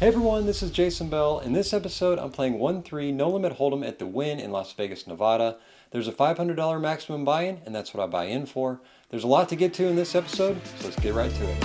Hey everyone, this is Jason Bell. In this episode, I'm playing 1-3 No Limit Hold'em at the Wynn in Las Vegas, Nevada. There's a $500 maximum buy-in, and that's what I buy in for. There's a lot to get to in this episode, so let's get right to it.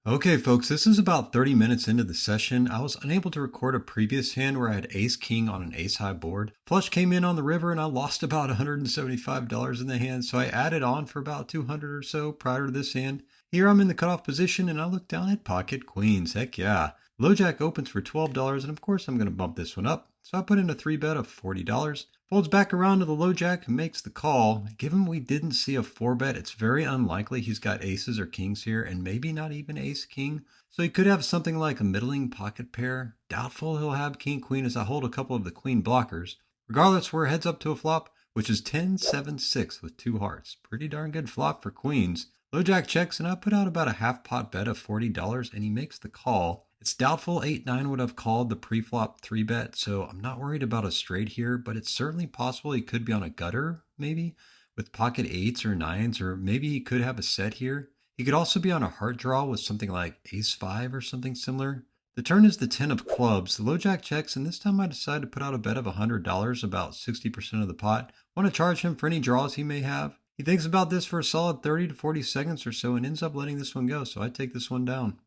Okay, folks, this is about 30 minutes into the session. I was unable to record a previous hand where I had ace-king on an ace-high board. Flush came in on the river and I lost about $175 in the hand, so I added on for about 200 or so prior to this hand. Here I'm in the cutoff position and I look down at pocket queens. Heck yeah. Low jack opens for $12 and of course I'm going to bump this one up. So I put in a 3-bet of $40. Folds back around to the low jack and makes the call. Given we didn't see a 4-bet, it's very unlikely he's got aces or kings here and maybe not even ace-king. So he could have something like a middling pocket pair. Doubtful he'll have king-queen as I hold a couple of the queen blockers. Regardless, we're heads up to a flop, which is 10-7-6 with 2 hearts. Pretty darn good flop for queens. Low jack checks and I put out about a half pot bet of $40 and he makes the call. It's doubtful 8-9 would have called the pre-flop 3-bet, so I'm not worried about a straight here, but it's certainly possible he could be on a gutter, maybe, with pocket 8s or 9s, or maybe he could have a set here. He could also be on a heart draw with something like ace-5 or something similar. The turn is the 10 of clubs. The low jack checks, and this time I decide to put out a bet of $100, about 60% of the pot. Want to charge him for any draws he may have. He thinks about this for a solid 30 to 40 seconds or so and ends up letting this one go, so I take this one down.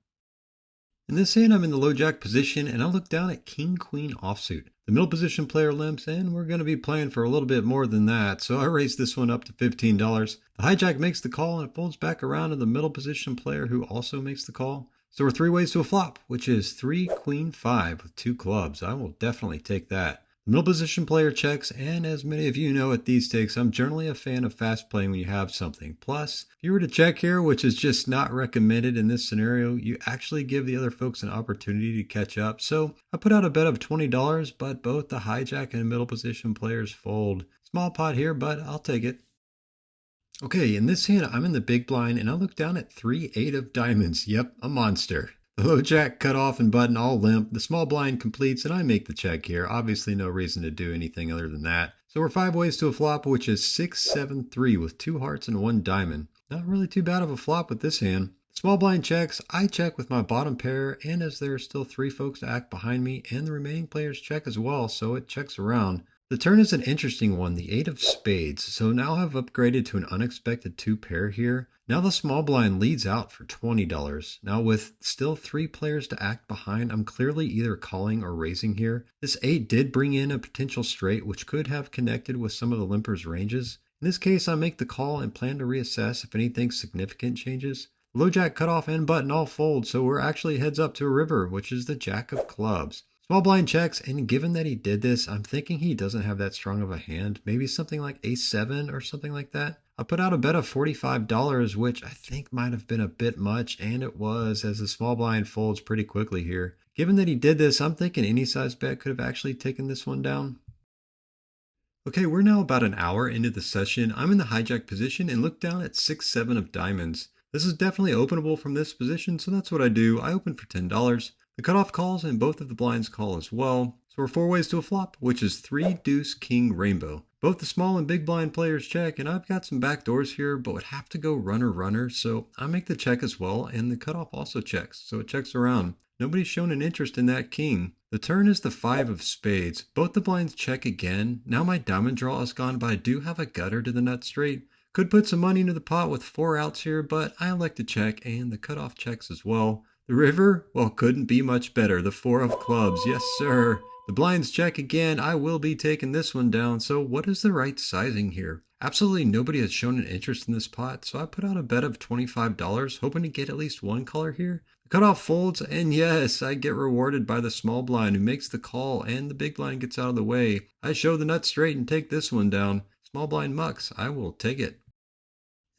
In this hand, I'm in the low jack position and I look down at king-queen offsuit. The middle position player limps and we're going to be playing for a little bit more than that, so I raise this one up to $15. The hijack makes the call and it folds back around to the middle position player who also makes the call. So we're 3 ways to a flop, which is 3-queen-5 with 2 clubs. I will definitely take that. The middle position player checks, and as many of you know at these stakes, I'm generally a fan of fast playing when you have something. Plus, if you were to check here, which is just not recommended in this scenario, you actually give the other folks an opportunity to catch up. So I put out a bet of $20, but both the hijack and middle position players fold. Small pot here, but I'll take it. Okay, in this hand, I'm in the big blind, and I look down at 3-8 of diamonds. Yep, a monster. The low jack cut off and button all limp. The small blind completes and I make the check here. Obviously no reason to do anything other than that. So we're 5 ways to a flop, which is 6-7-3 with 2 hearts and 1 diamond. Not really too bad of a flop with this hand. Small blind checks, I check with my bottom pair, and as there are still 3 folks to act behind me, and the remaining players check as well, so it checks around. The turn is an interesting one, the 8 of spades, so now I've upgraded to an unexpected 2 pair here. Now the small blind leads out for $20. Now with still 3 players to act behind, I'm clearly either calling or raising here. This 8 did bring in a potential straight, which could have connected with some of the limper's ranges. In this case, I make the call and plan to reassess if anything significant changes. Low jack cutoff and button all fold, so we're actually heads up to a river, which is the jack of clubs. Small blind checks, and given that he did this, I'm thinking he doesn't have that strong of a hand. Maybe something like ace-7 or something like that. I put out a bet of $45, which I think might have been a bit much, and it was, as the small blind folds pretty quickly here. Given that he did this, I'm thinking any size bet could have actually taken this one down. Okay, we're now about an hour into the session. I'm in the hijack position and look down at 6-7 of diamonds. This is definitely openable from this position, so that's what I do. I open for $10. The cutoff calls and both of the blinds call as well. So we're 4 ways to a flop, which is 3-deuce-king rainbow. Both the small and big blind players check, and I've got some back doors here, but would have to go runner, so I make the check as well, and the cutoff also checks, so it checks around. Nobody's shown an interest in that king. The turn is the 5 of spades. Both the blinds check again. Now my diamond draw is gone, but I do have a gutter to the nut straight. Could put some money into the pot with 4 outs here, but I elect to check, and the cutoff checks as well. The river? Well, couldn't be much better. The 4 of clubs. Yes, sir. The blinds check again. I will be taking this one down. So what is the right sizing here? Absolutely nobody has shown an interest in this pot, so I put out a bet of $25, hoping to get at least one color here. The cutoff folds, and yes, I get rewarded by the small blind who makes the call, and the big blind gets out of the way. I show the nut straight and take this one down. Small blind mucks. I will take it.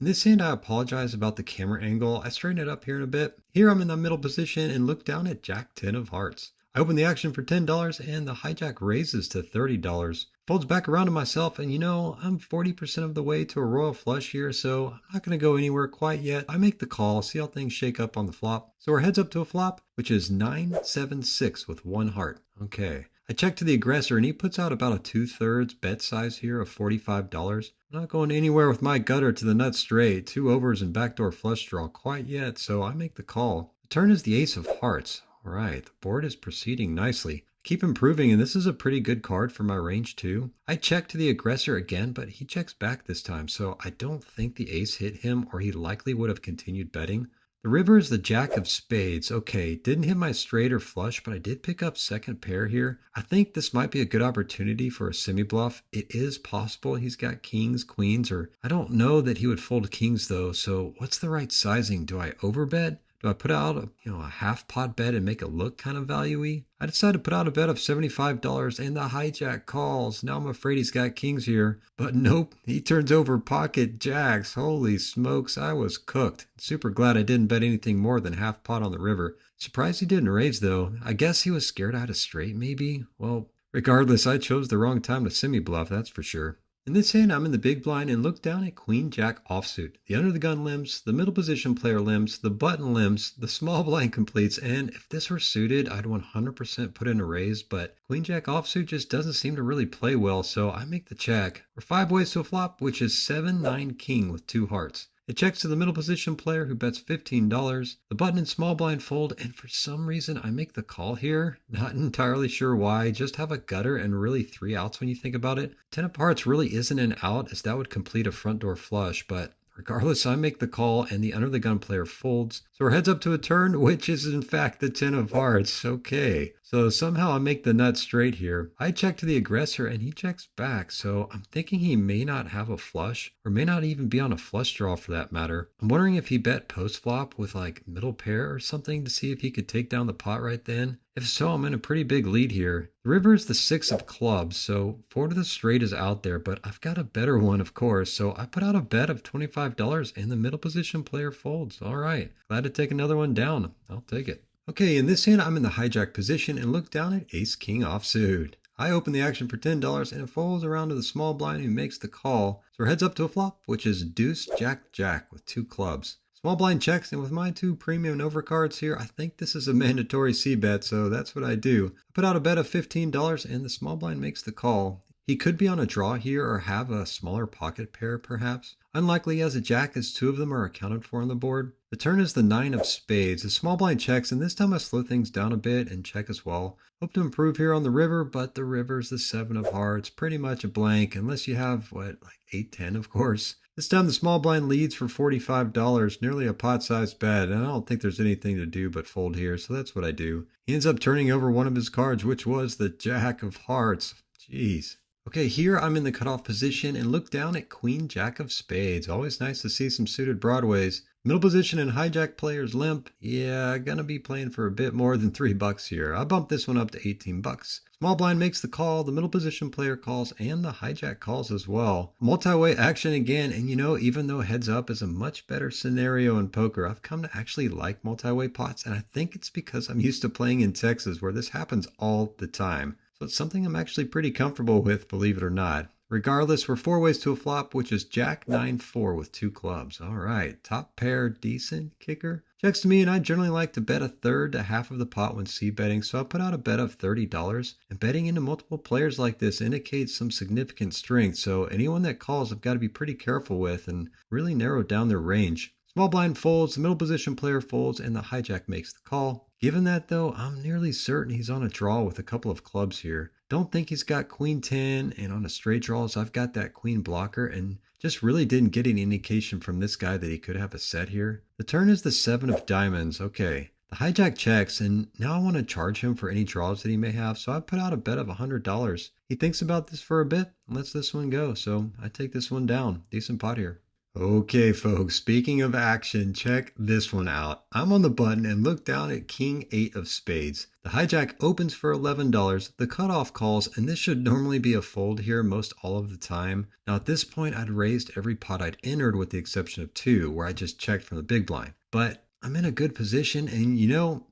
In this hand, I apologize about the camera angle. I straighten it up here in a bit. Here I'm in the middle position and look down at Jack 10 of hearts. I open the action for $10 and the hijack raises to $30. Folds back around to myself, and I'm 40% of the way to a royal flush here, so I'm not going to go anywhere quite yet. I make the call, see how things shake up on the flop. So we're heads up to a flop, which is 9-7-6 with 1 heart. Okay. I check to the aggressor and he puts out about a 2/3 bet size here of $45. I'm not going anywhere with my gutter to the nut straight, 2 overs and backdoor flush draw quite yet, so I make the call. The turn is the ace of hearts. All right, the board is proceeding nicely. Keep improving, and this is a pretty good card for my range too. I check to the aggressor again, but he checks back this time, so I don't think the ace hit him or he likely would have continued betting. The river is the jack of spades. Okay, didn't hit my straight or flush, but I did pick up second pair here. I think this might be a good opportunity for a semi-bluff. It is possible he's got kings, queens, or I don't know that he would fold kings though, so what's the right sizing? Do I overbet? Do I put out a half pot bet and make it look kind of value-y? I decided to put out a bet of $75 and the hijack calls. Now I'm afraid he's got kings here. But nope, he turns over pocket jacks. Holy smokes, I was cooked. Super glad I didn't bet anything more than half pot on the river. Surprised he didn't raise though. I guess he was scared I had a straight maybe? Well, regardless, I chose the wrong time to semi-bluff, that's for sure. In this hand, I'm in the big blind and look down at Queen Jack offsuit. The under the gun limps, the middle position player limps, the button limps, the small blind completes, and if this were suited, I'd 100% put in a raise, but Queen Jack offsuit just doesn't seem to really play well, so I make the check. We're 5 ways to a flop, which is 7-9 king with 2 hearts. It checks to the middle position player who bets $15. The button and small blind fold, and for some reason I make the call here. Not entirely sure why. Just have a gutter and really 3 outs when you think about it. 10 of hearts really isn't an out, as that would complete a front door flush, but regardless, I make the call and the under the gun player folds. So we're heads up to a turn, which is in fact the 10 of hearts. Okay. So somehow I make the nut straight here. I check to the aggressor and he checks back. So I'm thinking he may not have a flush or may not even be on a flush draw for that matter. I'm wondering if he bet post flop with like middle pair or something to see if he could take down the pot right then. If so, I'm in a pretty big lead here. The river is the 6 of clubs, so 4 to the straight is out there, but I've got a better one, of course. So I put out a bet of $25 and the middle position player folds. All right, glad to take another one down. I'll take it. Okay, in this hand, I'm in the hijack position and look down at ace king offsuit. I open the action for $10 and it folds around to the small blind who makes the call. So we're heads up to a flop, which is deuce jack jack with 2 clubs. Small blind checks, and with my 2 premium and overcards here, I think this is a mandatory c-bet, so that's what I do. I put out a bet of $15 and the small blind makes the call. He could be on a draw here or have a smaller pocket pair perhaps. Unlikely as a jack, as 2 of them are accounted for on the board. The turn is the 9 of spades. The small blind checks, and this time I slow things down a bit and check as well. Hope to improve here on the river, but the river's the 7 of hearts. Pretty much a blank, unless you have, like 8-10 of course. This time the small blind leads for $45, nearly a pot-sized bet, and I don't think there's anything to do but fold here, so that's what I do. He ends up turning over one of his cards, which was the jack of hearts. Jeez. Okay, here I'm in the cutoff position and look down at Queen Jack of spades. Always nice to see some suited broadways. Middle position and hijack players limp. Yeah, gonna be playing for a bit more than $3 here. I bumped this one up to $18. Small blind makes the call, the middle position player calls, and the hijack calls as well. Multi-way action again, and even though heads up is a much better scenario in poker, I've come to actually like multi-way pots, and I think it's because I'm used to playing in Texas where this happens all the time. So it's something I'm actually pretty comfortable with, believe it or not. Regardless, we're 4 ways to a flop, which is Jack 9-4 with 2 clubs. All right, top pair, decent kicker. Checks to me, and I generally like to bet a third to half of the pot when c-betting, so I put out a bet of $30. And betting into multiple players like this indicates some significant strength, so anyone that calls I've got to be pretty careful with and really narrow down their range. Small blind folds, the middle position player folds, and the hijack makes the call. Given that though, I'm nearly certain he's on a draw with a couple of clubs here. Don't think he's got queen 10, and on a straight draws, I've got that queen blocker, and just really didn't get any indication from this guy that he could have a set here. The turn is the 7 of diamonds. Okay. The hijack checks, and now I want to charge him for any draws that he may have, so I put out a bet of $100. He thinks about this for a bit and lets this one go, so I take this one down. Decent pot here. Okay, folks, speaking of action, check this one out. I'm on the button and look down at King 8 of spades. The hijack opens for $11, the cutoff calls, and this should normally be a fold here most all of the time. Now at this point, I'd raised every pot I'd entered with the exception of 2, where I just checked from the big blind. But I'm in a good position and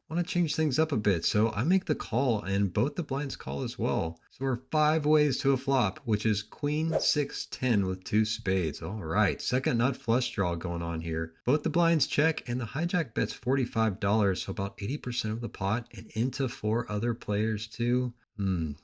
want to change things up a bit, so I make the call and both the blinds call as well. So we're 5 ways to a flop, which is Queen 6-10 with 2 spades. All right, second nut flush draw going on here. Both the blinds check and the hijack bets $45, so about 80% of the pot and into 4 other players too.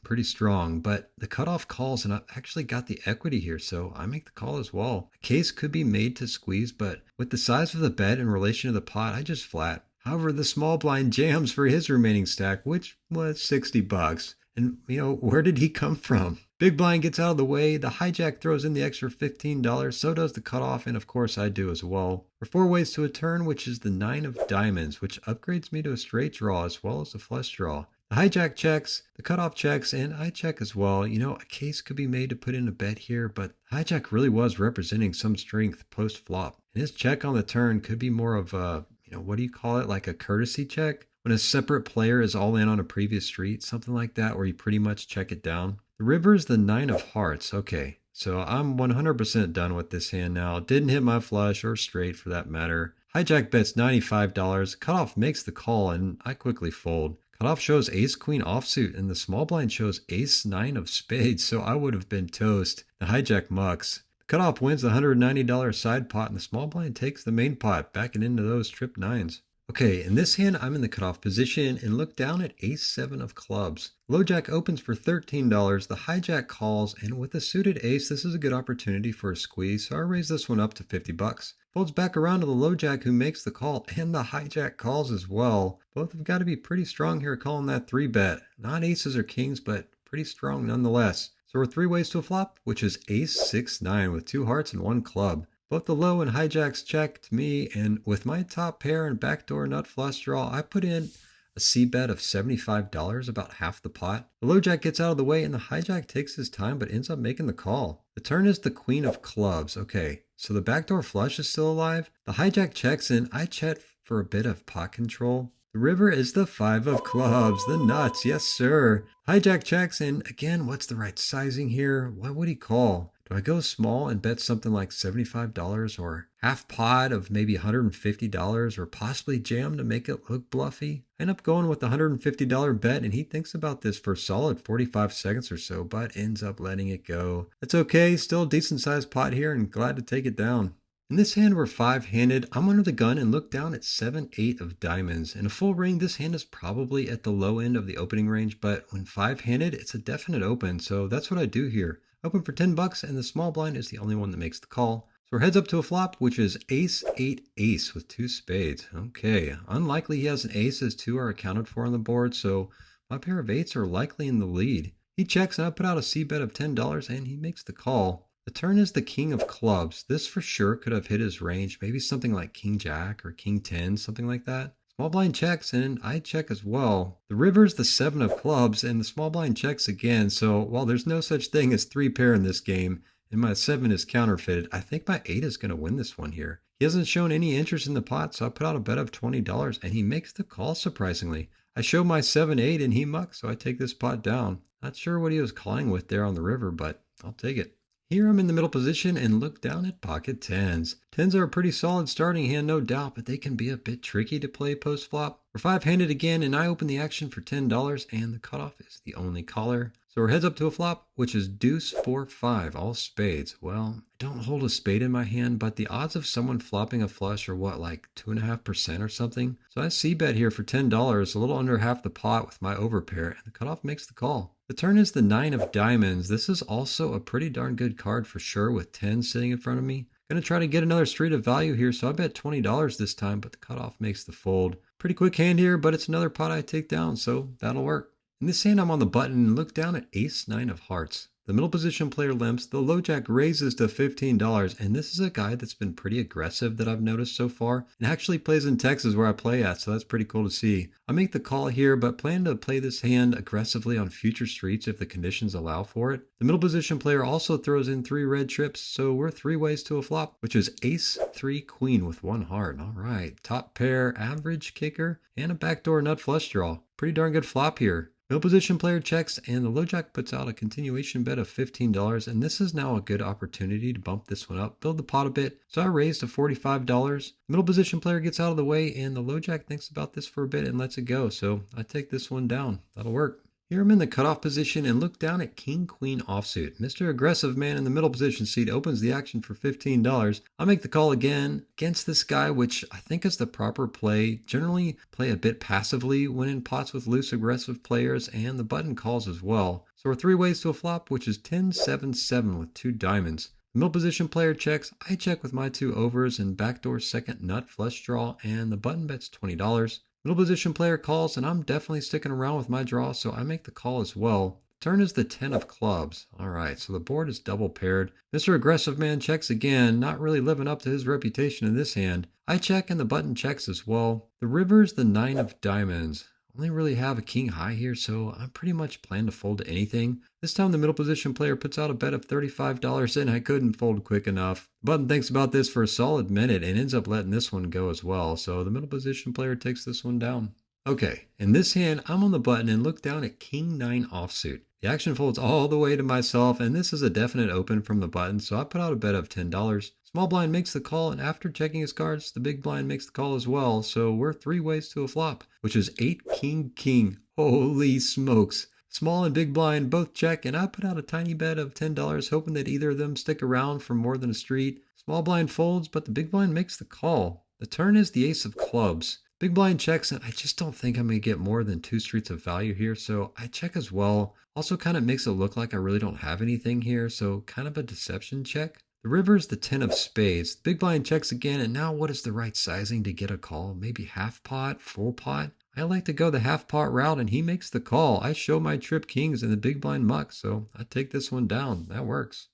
Pretty strong, but the cutoff calls, and I've actually got the equity here, so I make the call as well. A case could be made to squeeze, but with the size of the bet in relation to the pot, I just flat. However, the small blind jams for his remaining stack, which was $60. And, where did he come from? Big blind gets out of the way, the hijack throws in the extra $15, so does the cutoff, and of course I do as well. For 4 ways to a turn, which is the 9 of diamonds, which upgrades me to a straight draw as well as a flush draw. The hijack checks, the cutoff checks, and I check as well. A case could be made to put in a bet here, but hijack really was representing some strength post-flop. And his check on the turn could be more of a, what do you call it, like a courtesy check? When a separate player is all in on a previous street, something like that, where you pretty much check it down. The river is the 9 of hearts. Okay, so I'm 100% done with this hand now. Didn't hit my flush or straight for that matter. Hijack bets $95. Cutoff makes the call, and I quickly fold. Cutoff shows ace queen offsuit, and the small blind shows ace 9 of spades, so I would have been toast. The hijack mucks. The cutoff wins the $190 side pot, and the small blind takes the main pot, backing into those trip nines. Okay, in this hand, I'm in the cutoff position and look down at ace 7 of clubs. Low jack opens for $13, the hijack calls, and with a suited ace, this is a good opportunity for a squeeze, so I raise this one up to $50. Folds back around to the low jack who makes the call, and the hijack calls as well. Both have got to be pretty strong here calling that 3-bet. Not aces or kings, but pretty strong nonetheless. So we're 3 ways to a flop, which is ace 6-9 with 2 hearts and 1 club. Both the low and hijacks checked me, and with my top pair and backdoor nut flush draw, I put in a c-bet of $75, about half the pot. The low jack gets out of the way, and the hijack takes his time but ends up making the call. The turn is the queen of clubs. Okay, so the backdoor flush is still alive. The hijack checks, and I check for a bit of pot control. The river is the 5 of clubs, the nuts, yes sir. Hijack checks, and again, what's the right sizing here? What would he call? Do I go small and bet something like $75 or half pot of maybe $150 or possibly jam to make it look bluffy? I end up going with the $150 bet, and he thinks about this for a solid 45 seconds or so, but ends up letting it go. That's okay, still a decent sized pot here and glad to take it down. In this hand, we're 5-handed. I'm under the gun and look down at 7-8 of diamonds. In a full ring, this hand is probably at the low end of the opening range, but when 5-handed, it's a definite open, so that's what I do here. Open for $10, and the small blind is the only one that makes the call. So we're heads up to a flop, which is ace 8 ace with 2 spades. Okay, unlikely he has an ace as 2 are accounted for on the board, so my pair of 8s are likely in the lead. He checks, and I put out a c-bet of $10, and he makes the call. The turn is the king of clubs. This for sure could have hit his range, maybe something like king jack or king 10, something like that. Small blind checks, and I check as well. The river's the 7 of clubs, and the small blind checks again, so while there's no such thing as 3-pair in this game, and my 7 is counterfeited, I think my 8 is going to win this one here. He hasn't shown any interest in the pot, so I put out a bet of $20, and he makes the call surprisingly. I show my 7-8, and he mucks, so I take this pot down. Not sure what he was calling with there on the river, but I'll take it. Here I'm in the middle position and look down at pocket 10s. 10s are a pretty solid starting hand, no doubt, but they can be a bit tricky to play post-flop. We're 5-handed again, and I open the action for $10, and the cutoff is the only caller. So we're heads up to a flop, which is deuce 4-5, all spades. Well, I don't hold a spade in my hand, but the odds of someone flopping a flush are what, like 2.5% or something? So I c-bet here for $10, a little under half the pot with my overpair, and the cutoff makes the call. The turn is the 9 of diamonds. This is also a pretty darn good card for sure with 10 sitting in front of me. Gonna try to get another street of value here, so I bet $20 this time, but the cutoff makes the fold. Pretty quick hand here, but it's another pot I take down, so that'll work. In this hand, I'm on the button and look down at ace 9 of hearts. The middle position player limps, the low jack raises to $15, and this is a guy that's been pretty aggressive that I've noticed so far, and actually plays in Texas where I play at, so that's pretty cool to see. I make the call here, but plan to play this hand aggressively on future streets if the conditions allow for it. The middle position player also throws in 3 red trips, so we're 3 ways to a flop, which is ace 3 queen with 1 heart. All right, top pair, average kicker, and a backdoor nut flush draw. Pretty darn good flop here. Middle position player checks, and the low jack puts out a continuation bet of $15, and this is now a good opportunity to bump this one up, build the pot a bit, so I raised to $45. Middle position player gets out of the way, and the low jack thinks about this for a bit and lets it go, so I take this one down. That'll work. Here I'm in the cutoff position and look down at King Queen offsuit. Mr. Aggressive Man in the middle position seat opens the action for $15. I'll make the call again against this guy, which I think is the proper play. Generally play a bit passively when in pots with loose aggressive players, and the button calls as well. So we're 3 ways to a flop, which is 10-7-7 with 2 diamonds. The middle position player checks. I check with my 2 overs and backdoor second nut flush draw, and the button bets $20. Middle position player calls, and I'm definitely sticking around with my draw, so I make the call as well. Turn is the 10 of clubs. All right, so the board is double paired. Mr. Aggressive Man checks again, not really living up to his reputation in this hand. I check, and the button checks as well. The river is the 9 of diamonds. Only really have a king high here, so I'm pretty much plan to fold to anything. This time the middle position player puts out a bet of $35 and I couldn't fold quick enough. The button thinks about this for a solid minute and ends up letting this one go as well, so the middle position player takes this one down. Okay, in this hand, I'm on the button and look down at King 9 offsuit. The action folds all the way to myself, and this is a definite open from the button, so I put out a bet of $10. Small blind makes the call, and after checking his cards, the big blind makes the call as well, so we're 3 ways to a flop, which is 8 King King. Holy smokes. Small and big blind both check, and I put out a tiny bet of $10, hoping that either of them stick around for more than a street. Small blind folds, but the big blind makes the call. The turn is the ace of clubs. Big blind checks, and I just don't think I'm going to get more than 2 streets of value here, so I check as well. Also kind of makes it look like I really don't have anything here, so kind of a deception check. The river is the 10 of spades. Big blind checks again, and now what is the right sizing to get a call? Maybe half pot, full pot? I like to go the half pot route, and he makes the call. I show my trip kings in the big blind muck, so I take this one down. That works.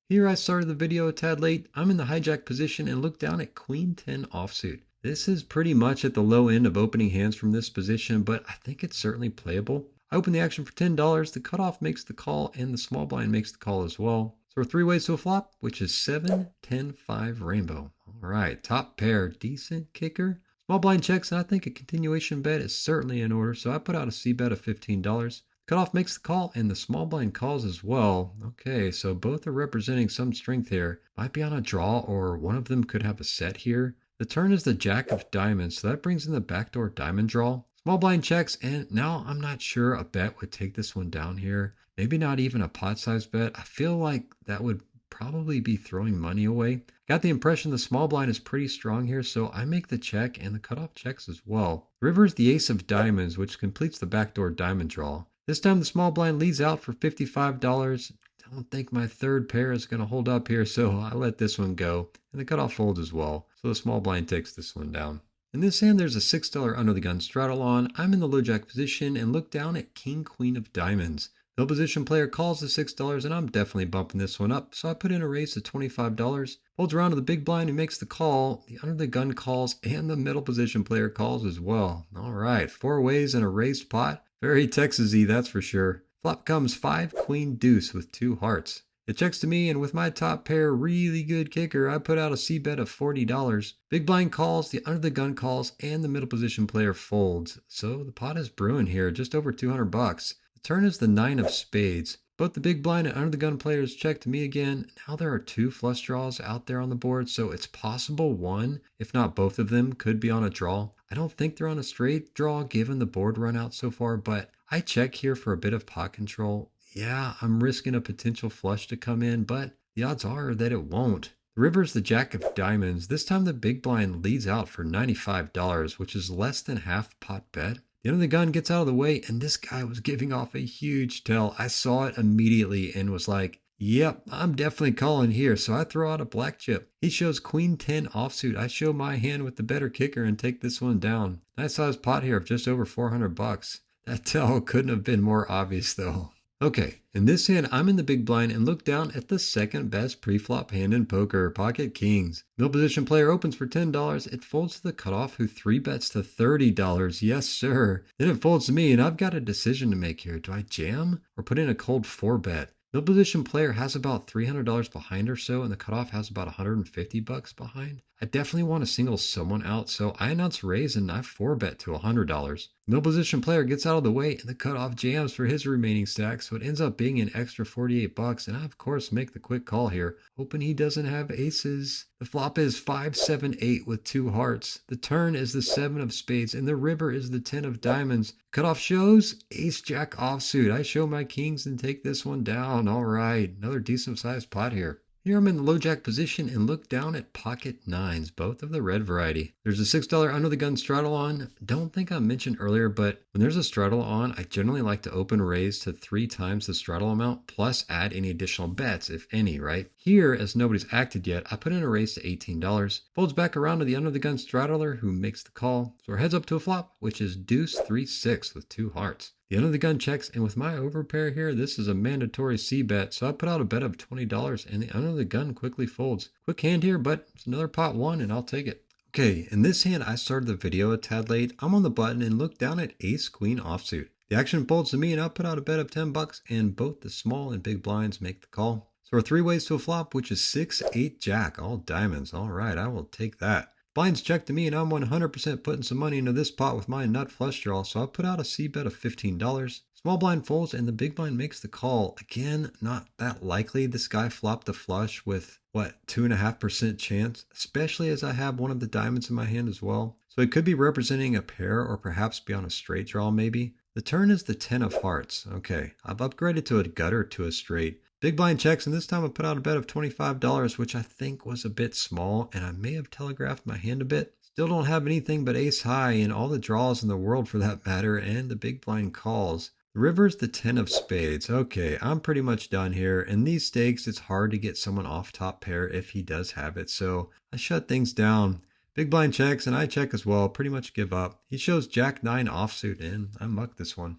Here I started the video a tad late. I'm in the hijack position and look down at Queen 10 offsuit. This is pretty much at the low end of opening hands from this position, but I think it's certainly playable. I open the action for $10. The cutoff makes the call, and the small blind makes the call as well. So we're 3 ways to a flop, which is 7-10-5 rainbow. All right, top pair, decent kicker. Small blind checks, and I think a continuation bet is certainly in order, so I put out a C bet of $15. Cutoff makes the call, and the small blind calls as well. Okay, so both are representing some strength here. Might be on a draw, or one of them could have a set here. The turn is the jack of diamonds, so that brings in the backdoor diamond draw. Small blind checks, and now I'm not sure a bet would take this one down here. Maybe not even a pot size bet. I feel like that would probably be throwing money away. Got the impression the small blind is pretty strong here, so I make the check, and the cutoff checks as well. River is the ace of diamonds, which completes the backdoor diamond draw. This time the small blind leads out for $55. I don't think my third pair is going to hold up here, so I let this one go, and the cutoff folds as well, so the small blind takes this one down. In this hand, there's a $6 under the gun straddle on. I'm in the low jack position and look down at King Queen of diamonds. No position player calls the $6, and I'm definitely bumping this one up, so I put in a raise to $25. Folds around to the big blind who makes the call. The under the gun calls, and the middle position player calls as well. All right, 4 ways and a raised pot. Very Texas-y, that's for sure. Flop comes 5 queen deuce with 2 hearts. It checks to me, and with my top pair, really good kicker, I put out a C bet of $40. Big blind calls, the under the gun calls, and the middle position player folds. So the pot is brewing here, just over $200. The turn is the 9 of spades. Both the big blind and under the gun players check to me again. Now there are 2 flush draws out there on the board, so it's possible one, if not both of them, could be on a draw. I don't think they're on a straight draw given the board run out so far, but I check here for a bit of pot control. Yeah, I'm risking a potential flush to come in, but the odds are that it won't. The river's the jack of diamonds. This time the big blind leads out for $95, which is less than half pot bet. The under the gun gets out of the way, and this guy was giving off a huge tell. I saw it immediately and was like, yep, I'm definitely calling here, so I throw out a black chip. He shows Queen 10 offsuit. I show my hand with the better kicker and take this one down. Nice sized pot here of just over $400. That tell couldn't have been more obvious though. Okay, in this hand, I'm in the big blind and look down at the second best pre-flop hand in poker, pocket kings. Middle position player opens for $10. It folds to the cutoff who 3-bets to $30. Yes, sir. Then it folds to me, and I've got a decision to make here. Do I jam or put in a cold 4-bet? Middle position player has about $300 behind or so, and the cutoff has about $150 behind. I definitely want to single someone out, so I announce raise and I 4-bet to $100. Middle position player gets out of the way and the cutoff jams for his remaining stack, so it ends up being an extra 48 bucks, and I of course make the quick call here, hoping he doesn't have aces. The flop is 5-7-8 with 2 hearts. The turn is the 7 of spades and the river is the 10 of diamonds. Cutoff shows ace jack offsuit. I show my kings and take this one down. All right, another decent sized pot here. Here I'm in the low jack position and look down at pocket nines, both of the red variety. There's a $6 under the gun straddle on. Don't think I mentioned earlier, but when there's a straddle on, I generally like to open raise to 3 times the straddle amount, plus add any additional bets, if any, right? Here, as nobody's acted yet, I put in a raise to $18. Folds back around to the under the gun straddler who makes the call. So our heads up to a flop, which is deuce 3-6 with 2 hearts. The under the gun checks, and with my overpair here, this is a mandatory C bet, so I put out a bet of $20, and the under the gun quickly folds. Quick hand here, but it's another pot 1, and I'll take it. Okay, in this hand, I started the video a tad late. I'm on the button and look down at ace queen offsuit. The action folds to me, and I put out a bet of 10 bucks, and both the small and big blinds make the call. So we're 3 ways to a flop, which is 6-8 jack, all diamonds. All right, I will take that. Blinds check to me, and I'm 100% putting some money into this pot with my nut flush draw, so I put out a C bet of $15. Small blind folds, and the big blind makes the call. Again, not that likely this guy flopped a flush with, 2.5% chance, especially as I have one of the diamonds in my hand as well. So it could be representing a pair or perhaps be on a straight draw maybe. The turn is the 10 of hearts. Okay, I've upgraded to a gutter to a straight. Big blind checks, and this time I put out a bet of $25, which I think was a bit small, and I may have telegraphed my hand a bit. Still don't have anything but ace high and all the draws in the world for that matter, and the big blind calls. The river's the 10 of spades. Okay, I'm pretty much done here. In these stakes, it's hard to get someone off top pair if he does have it, so I shut things down. Big blind checks, and I check as well, pretty much give up. He shows jack 9 offsuit, and I muck this one.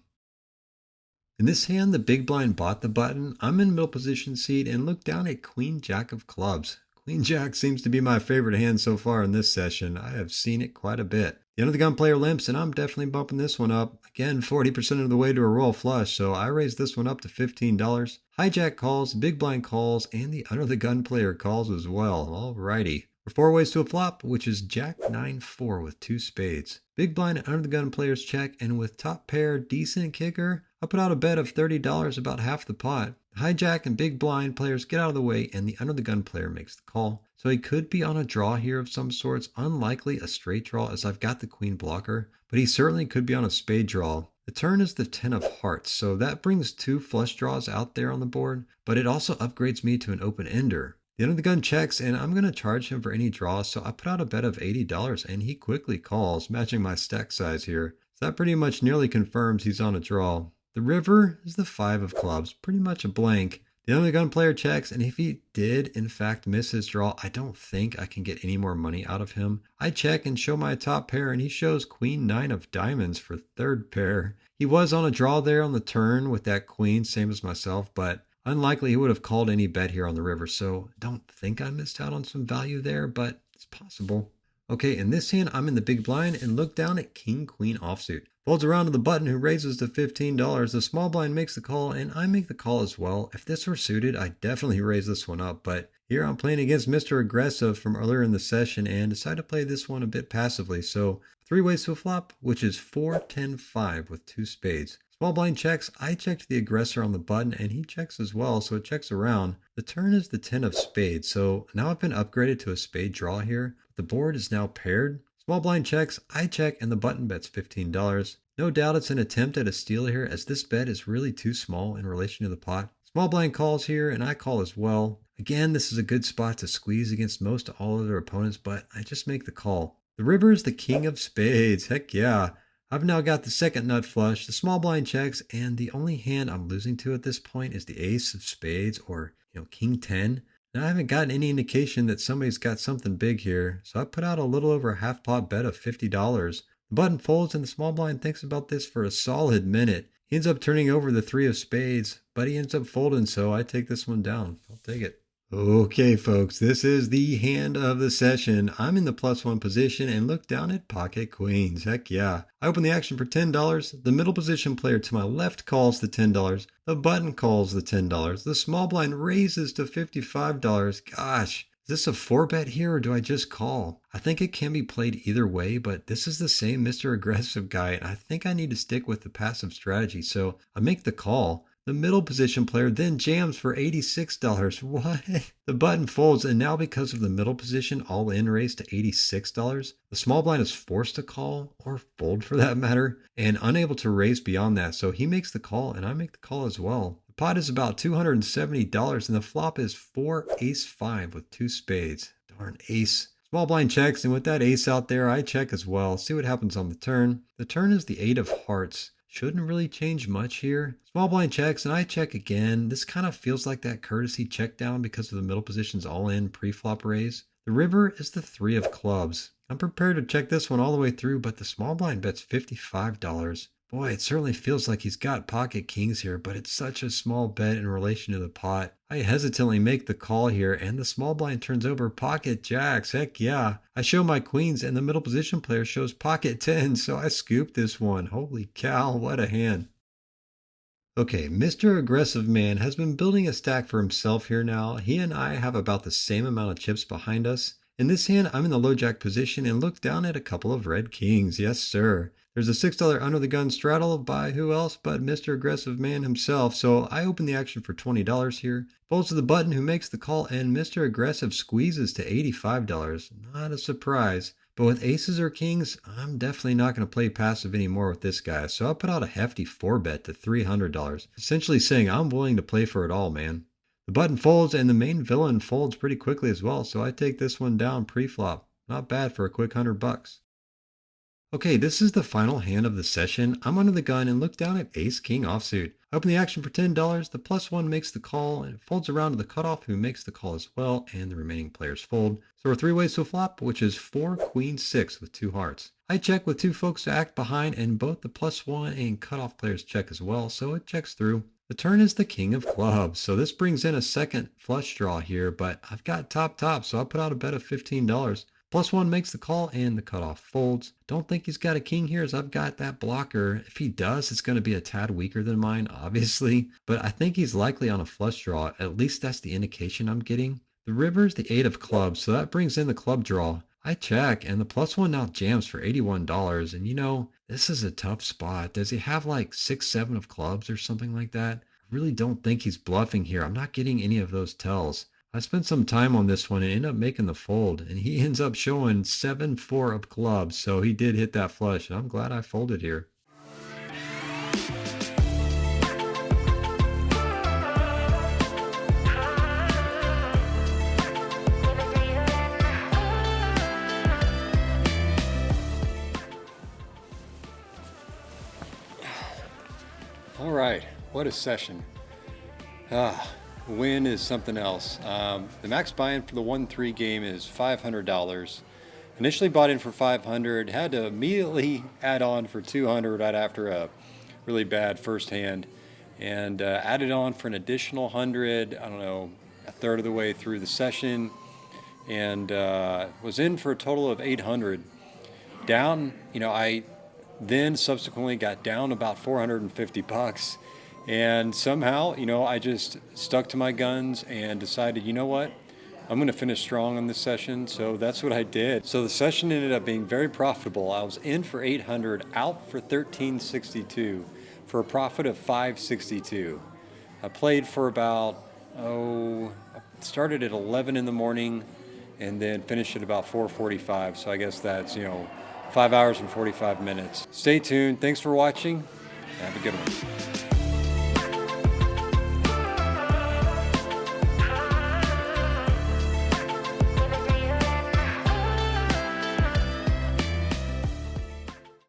In this hand, the big blind bought the button. I'm in middle position seat and look down at queen jack of clubs. Queen jack seems to be my favorite hand so far in this session. I have seen it quite a bit. The under the gun player limps, and I'm definitely bumping this one up. Again, 40% of the way to a royal flush, so I raise this one up to $15. Hijack calls, big blind calls, and the under the gun player calls as well. Alrighty. We're 4 ways to a flop, which is jack 9-4 with 2 spades. Big blind and under the gun players check, and with top pair, decent kicker, I put out a bet of $30, about half the pot. Hijack and big blind players get out of the way, and the under the gun player makes the call. So he could be on a draw here of some sorts, unlikely a straight draw as I've got the queen blocker, but he certainly could be on a spade draw. The turn is the 10 of hearts, so that brings 2 flush draws out there on the board, but it also upgrades me to an open ender. The under the gun checks, and I'm going to charge him for any draws, so I put out a bet of $80, and he quickly calls, matching my stack size here. So that pretty much nearly confirms he's on a draw. The river is the 5 of clubs, pretty much a blank. The under the gun player checks, and if he did in fact miss his draw, I don't think I can get any more money out of him. I check and show my top pair, and he shows queen 9 of diamonds for third pair. He was on a draw there on the turn with that queen, same as myself, but unlikely he would have called any bet here on the river, so don't think I missed out on some value there, but it's possible. Okay, in this hand, I'm in the big blind and look down at king queen offsuit. Folds around to the button who raises to $15. The small blind makes the call, and I make the call as well. If this were suited, I'd definitely raise this one up, but here I'm playing against Mr. Aggressive from earlier in the session and decide to play this one a bit passively. So 3 ways to a flop, which is 4-10-5 with 2 spades. Small blind checks. I checked the aggressor on the button, and he checks as well, so it checks around. The turn is the 10 of spades, so now I've been upgraded to a spade draw here. The board is now paired. Small blind checks. I check, and the button bets $15. No doubt it's an attempt at a steal here, as this bet is really too small in relation to the pot. Small blind calls here, and I call as well. Again, this is a good spot to squeeze against most all of their opponents, but I just make the call. The river is the king of spades. Heck yeah. I've now got the second nut flush, the small blind checks, and the only hand I'm losing to at this point is the ace of spades or, king 10. Now I haven't gotten any indication that somebody's got something big here, so I put out a little over a half pot bet of $50. The button folds and the small blind thinks about this for a solid minute. He ends up turning over the 3 of spades, but he ends up folding, so I take this one down. I'll take it. Okay, folks, this is the hand of the session. I'm in the +1 position and look down at pocket queens. Heck yeah. I open the action for $10. The middle position player to my left calls the $10. The button calls the $10. The small blind raises to $55. Gosh, Is this a 4-bet here or do I just call? I think it can be played either way, but this is the same Mr. Aggressive guy, and I think I need to stick with the passive strategy, so I make the call. The middle position player then jams for $86. What? The button folds, and now because of the middle position all in raise to $86, the small blind is forced to call, or fold for that matter, and unable to raise beyond that. So he makes the call, and I make the call as well. The pot is about $270, and the flop is 4 ace-5 with 2 spades. Darn ace. Small blind checks, and with that ace out there, I check as well. See what happens on the turn. The turn is the 8 of hearts. Shouldn't really change much here. Small blind checks, and I check again. This kind of feels like that courtesy check down because of the middle position's all-in pre-flop raise. The river is the 3 of clubs. I'm prepared to check this one all the way through, but the small blind bets $55. Boy, it certainly feels like he's got pocket kings here, but it's such a small bet in relation to the pot. I hesitantly make the call here, and the small blind turns over pocket jacks. Heck yeah. I show my queens, and the middle position player shows pocket tens, so I scoop this one. Holy cow, what a hand. Okay, Mr. Aggressive Man has been building a stack for himself here now. He and I have about the same amount of chips behind us. In this hand, I'm in the low jack position and look down at a couple of red kings. Yes, sir. There's a $6 under the gun straddle by who else but Mr. Aggressive Man himself. So I open the action for $20 here. Folds to the button who makes the call, and Mr. Aggressive squeezes to $85. Not a surprise. But with aces or kings, I'm definitely not going to play passive anymore with this guy. So I put out a hefty 4-bet to $300. Essentially saying I'm willing to play for it all, man. The button folds and the main villain folds pretty quickly as well. So I take this one down pre-flop. Not bad for a quick $100. Okay, this is the final hand of the session. I'm under the gun and look down at ace-king offsuit. I open the action for $10. The +1 makes the call and it folds around to the cutoff who makes the call as well, and the remaining players fold. So we're 3 ways to a flop, which is 4 queen 6 with 2 hearts. I check with 2 folks to act behind, and both the +1 and cutoff players check as well, so it checks through. The turn is the king of clubs, so this brings in a second flush draw here, but I've got top, so I put out a bet of $15. +1 makes the call and the cutoff folds. Don't think he's got a king here as I've got that blocker. If he does, it's going to be a tad weaker than mine, obviously. But I think he's likely on a flush draw. At least that's the indication I'm getting. The river's the 8 of clubs, so that brings in the club draw. I check, and the +1 now jams for $81. And you know, this is a tough spot. Does he have like 6, 7 of clubs or something like that? I really don't think he's bluffing here. I'm not getting any of those tells. I spent some time on this one and ended up making the fold, and he ends up showing 7-4 of clubs, so he did hit that flush, and I'm glad I folded here. All right, what a session. Win is something else. The max buy-in for the 1-3 game is $500. Initially bought in for $500, had to immediately add on for $200 right after a really bad first hand, and added on for an additional $100, I don't know, a third of the way through the session, and was in for a total of $800. Down, I then subsequently got down about $450. And somehow, I just stuck to my guns and decided, you know what? I'm going to finish strong on this session. So that's what I did. So the session ended up being very profitable. I was in for $800, out for $1,362 for a profit of $562. I played for about, started at 11 in the morning and then finished at about 4:45. So I guess that's, 5 hours and 45 minutes. Stay tuned. Thanks for watching. Have a good one.